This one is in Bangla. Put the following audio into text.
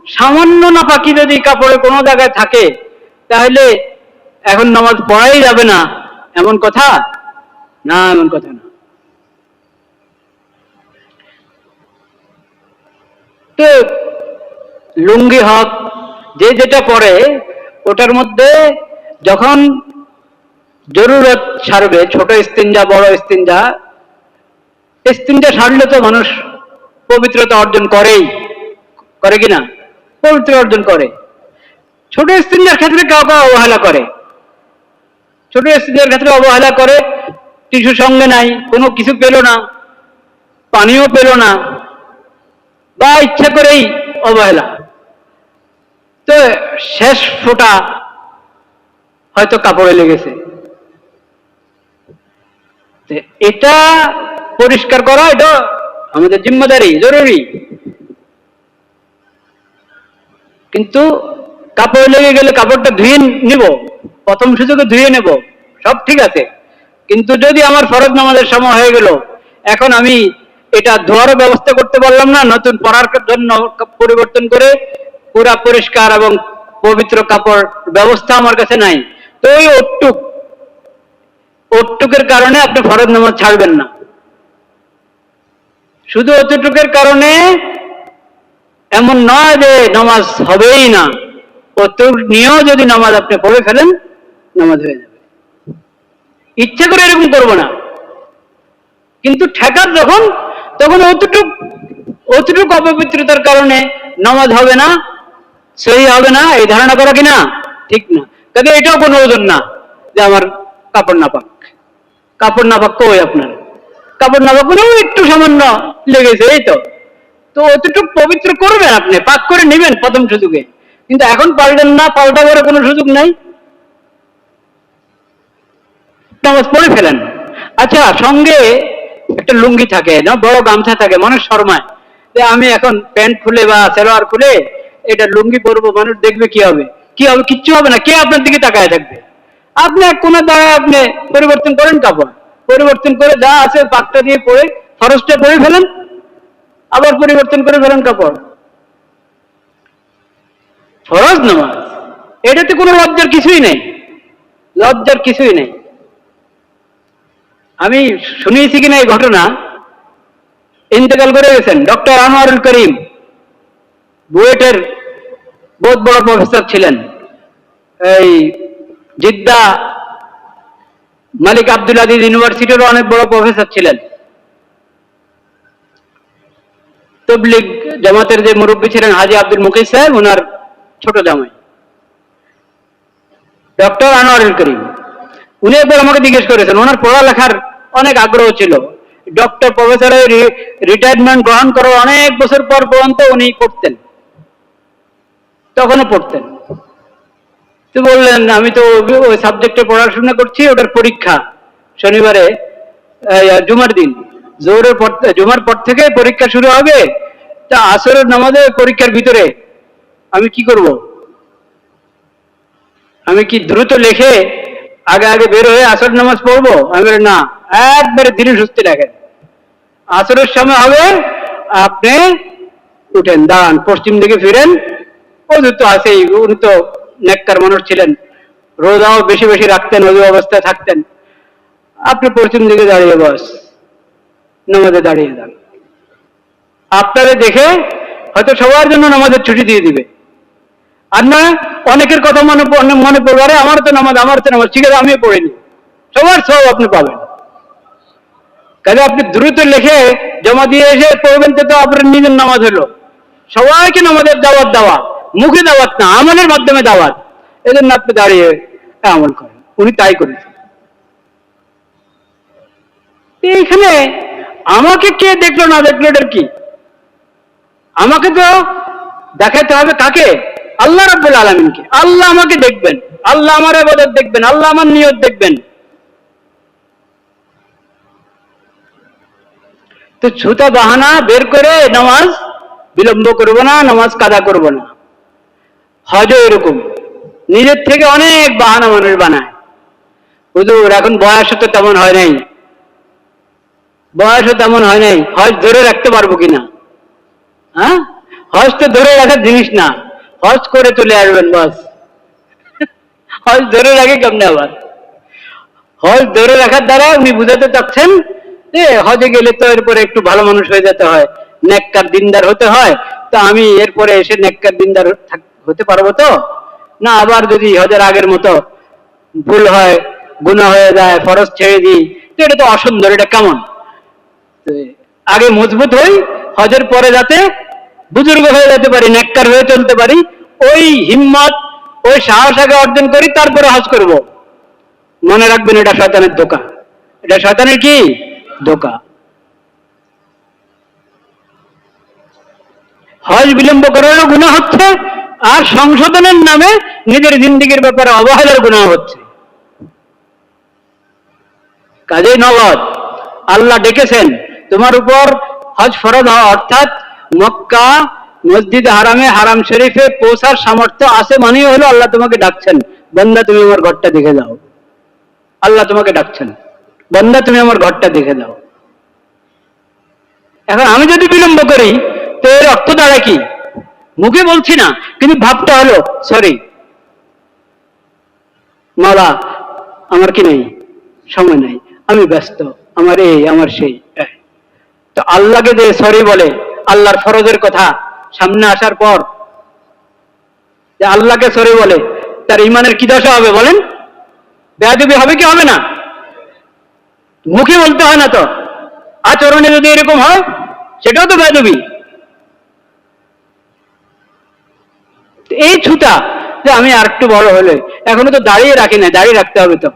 সামান্য নাপাকি যদি কাপড়ে কোনো জায়গায় থাকে তাহলে এখন নামাজ পড়াই যাবে না, এমন কথা না, এমন কথা না। তো লুঙ্গি হক যে যেটা পরে ওটার মধ্যে যখন জরুরত সারবে, ছোট ইস্তিনজা বড় ইস্তিনজা, ইস্তিনজা সারলে তো মানুষ পবিত্রতা অর্জন করেই, করে কিনা, পবিত্র অর্জন করে। ছোট ইস্তিনজার ক্ষেত্রে কেউ কেউ অবহেলা করে, ছোট ইস্তিনজার ক্ষেত্রে অবহেলা করে, টিস্যু সঙ্গে নাই, কোনো কিছু পেল না, পানিও পেল না, বা ইচ্ছা করেই অবহেলা, তো শেষ ফোঁটা হয়তো কাপড়ে লেগেছে। এটা পরিষ্কার করা এটা আমাদের জিম্মেদারি, জরুরি। কিন্তু কাপড় লেগে গেলে কাপড়টা ধুয়ে নিব, প্রথম সুযোগে ধুয়ে নেব, সব ঠিক আছে। কিন্তু যদি আমার ফরজ নামাজের সময় হয়ে গেল, এখন আমি এটা ধোয়ারও ব্যবস্থা করতে পারলাম না, নতুন পরার জন্য পরিবর্তন করে পুরা পরিষ্কার এবং পবিত্র কাপড় ব্যবস্থা আমার কাছে নাই, তো ওই ওটুকের কারণে আপনি ফরজ নামাজ ছাড়বেন না। শুধু অতটুকের কারণে এমন নয় যে নামাজ হবেই না, অতটুক নিয়েও যদি নামাজ আপনি পড়ে ফেলেন নামাজ হয়ে যাবে। ইচ্ছা করে এরকম করবো না, কিন্তু ঠেকার যখন, তখন অতটুক অপবিত্রতার কারণে নামাজ হবে না, সহি হবে না, এই ধারণা করা কিনা ঠিক না। তবে এটাও কোনো ওজন না যে আমার কাপড় নাপাক, কাপড় নাপাক কই আপনার, কাপড় নাপাক করেও একটু সামান্য লেগেছে, এই তো, তো অতটুকু পবিত্র করবেন আপনি, পাক করে নেবেন প্রথম সুযোগে, কিন্তু এখন পাল্টেন না, পাল্টাবার কোনো সুযোগ নাই, নামাজ পড়ে ফেলেন। আচ্ছা, সঙ্গে একটা লুঙ্গি থাকে না, বড় গামছা থাকে, মানুষ শর্মায় যে আমি এখন প্যান্ট খুলে বা সালোয়ার খুলে এটা লুঙ্গি পরবো, মানুষ দেখবে কি হবে, কি হবে, কিচ্ছু হবে না, কে আপনার দিকে তাকায় থাকবে। আপনি এক কোনা দাঁড়ায় আপনি পরিবর্তন করেন, কাপড় পরিবর্তন করে যা আছে পাকটা দিয়ে পরে ফরজটা পরে ফেলেন, আবার পরিবর্তন করে ফেলেন কাপড়। ফরজ নামাজ, এটাতে কোনো লজ্জার কিছুই নেই, লজ্জার কিছুই নেই। আমি শুনিয়েছি কিনা এই ঘটনা, ইন্তেকাল করে গেছেন ডক্টর আনোয়ারুল করিম, বুয়েটের বহুত বড় প্রফেসর ছিলেন, এই জিদ্দা মালিক আব্দুল আজিজ ইউনিভার্সিটিরও অনেক বড় প্রফেসর ছিলেন। তবলিগ জামাতের যে মুরব্বী ছিলেন হাজি আব্দুল মুকিস সাহেব, ওনার ছোট জামাই ডক্টর আনোয়ারুল করিম। উনি একবার আমাকে জিজ্ঞেস করেছেন, ওনার পড়ালেখার অনেক আগ্রহ ছিল, ডক্টর প্রফেসরের রিটায়ারমেন্ট গ্রহণ করার অনেক বছর পর পর্যন্ত উনি পড়তেন, তখনও পড়তেন। তো বললেন আমি তো ওই সাবজেক্টে পড়াশোনা করছি, ওটার পরীক্ষা শনিবারে, জুমার দিন জুমার পর থেকে পরীক্ষা শুরু হবে, তা আসরের নামাজে পরীক্ষার ভিতরে আমি কি করব, আমি কি দ্রুত লিখে আগে আগে বের হয়ে আসর নামাজ পড়বো? আমি না, একবারে ধীরে সুস্থে লেখেন, আসরের সময় হবে আপনি উঠেন, দাঁড়ান, পশ্চিম দিকে ফিরেন, ওদের তো আছেই, উনি তো নেককার মানুষ ছিলেন, রোজাও বেশি বেশি রাখতেন, ওই অবস্থায় থাকতেন, আপনি পশ্চিম দিকে দাঁড়িয়ে বস, নামাজে দাঁড়িয়ে যান। আপনারা দেখে হয়তো সবার জন্য নামাজের ছুটি দিয়ে দিবে, আর না অনেকের কথা মনে পড়বে, আরে আমার তো নামাজ, ঠিক আছে আমিও পড়িনি, সবার সব আপনি পাবেন। কাজে আপনি দ্রুত লিখে জমা দিয়ে এসে পড়বেন, তো আপনার নিজের নামাজ হলো। সবাইকে নামাজের দাওয়াত দেওয়া, মুখে দাওয়াত না, আমলের মাধ্যমে দাওয়াত, এজন্য আপনি দাঁড়িয়ে আমল করেন। উনি তাই করেছেন। এইখানে আমাকে কে দেখলো না দেখলো এটার কি, আমাকে তো দেখাতে হবে কাকে? আল্লাহ রাব্বুল আলামিনকে। আল্লাহ আমাকে দেখবেন, আল্লাহ আমার ইবাদত দেখবেন, আল্লাহ আমার নিয়ত দেখবেন। তো ছুতা বাহানা বের করে নামাজ বিলম্ব করবো না, নামাজ কাদা করবো না। হজও এরকম, নিজের থেকে অনেক বাহানা মানুষ বানায়, হুজুর এখন বয়সও তো তেমন হয় নাই, বয়সও তেমন হয় নাই, হজ ধরে রাখতে পারবো কিনা, হ্যাঁ, হজ তো ধরে রাখার জিনিস না, হজ করে চলে আসবেন বাস। হজ ধরে রাখে কেমনে আবার? হজ ধরে রাখার দ্বারা উনি বুঝাতে চাচ্ছেন যে হজে গেলে তো এরপরে একটু ভালো মানুষ হয়ে যেতে হয়, নেককার দিনদার হতে হয়। তো আমি এরপরে এসে নেককার দিনদার হতে পারবো তো না? আবার যদি হজের আগের মতো ভুল হয়, গুনাহ হয়ে যায়, ফরজ ছেড়ে দিই, তো এটা তো অসুন্দর। এটা কেমন? আগে মজবুত হই, হজের পরে যাতে বুজুর্গ হয়ে যেতে পারি, নেককার হয়ে চলতে পারি, ওই হিম্মত, ওই সাহস আগে অর্জন করি, তারপরে হজ করব। মনে রাখবেন, এটা শয়তানের ধোঁকা। এটা শয়তানের কি ধোঁকা? হজ বিলম্ব করারও গুনাহ হচ্ছে, আর সংশোধনের নামে নিজের জিন্দিগির ব্যাপারে অবহেলার গুনাহ হচ্ছে। কাজেই নগদ আল্লাহ ডেকেছেন তোমার উপর হজ ফরজ হওয়া, অর্থাৎ মক্কা মসজিদ হারামে, হারাম শরীফে পৌঁছার সামর্থ্য আছে মানেই হলো আল্লাহ তোমাকে ডাকছেন, বান্দা তুমি আমার ঘরটা দেখে যাও। আল্লাহ তোমাকে ডাকছেন, বান্দা তুমি আমার ঘরটা দেখে যাও। এখন আমি যদি বিলম্ব করি তো এর অর্থ দাঁড়ায় কি? মুখে বলছি না, কিন্তু ভাবটা হলো সরি মাওলা, আমার কি নেই, সময় নাই, আমি ব্যস্ত, আমার এই আমার সেই। তো আল্লাহকে যে সরি বলে, আল্লাহর ফরজের কথা সামনে আসার পর যে আল্লাহকে সরি বলে, তার ইমানের কি দশা হবে বলেন? বেয়াদবি হবে কি হবে না? মুখে বলতে হয় না তো, আচরণে যদি এরকম হয় সেটাও তো বেয়াদবি। এই ছুটা যে আমি আর একটু বড় হলে, এখনো তো দাঁড়িয়ে রাখি না, দাঁড়িয়ে রাখতে হবে তো।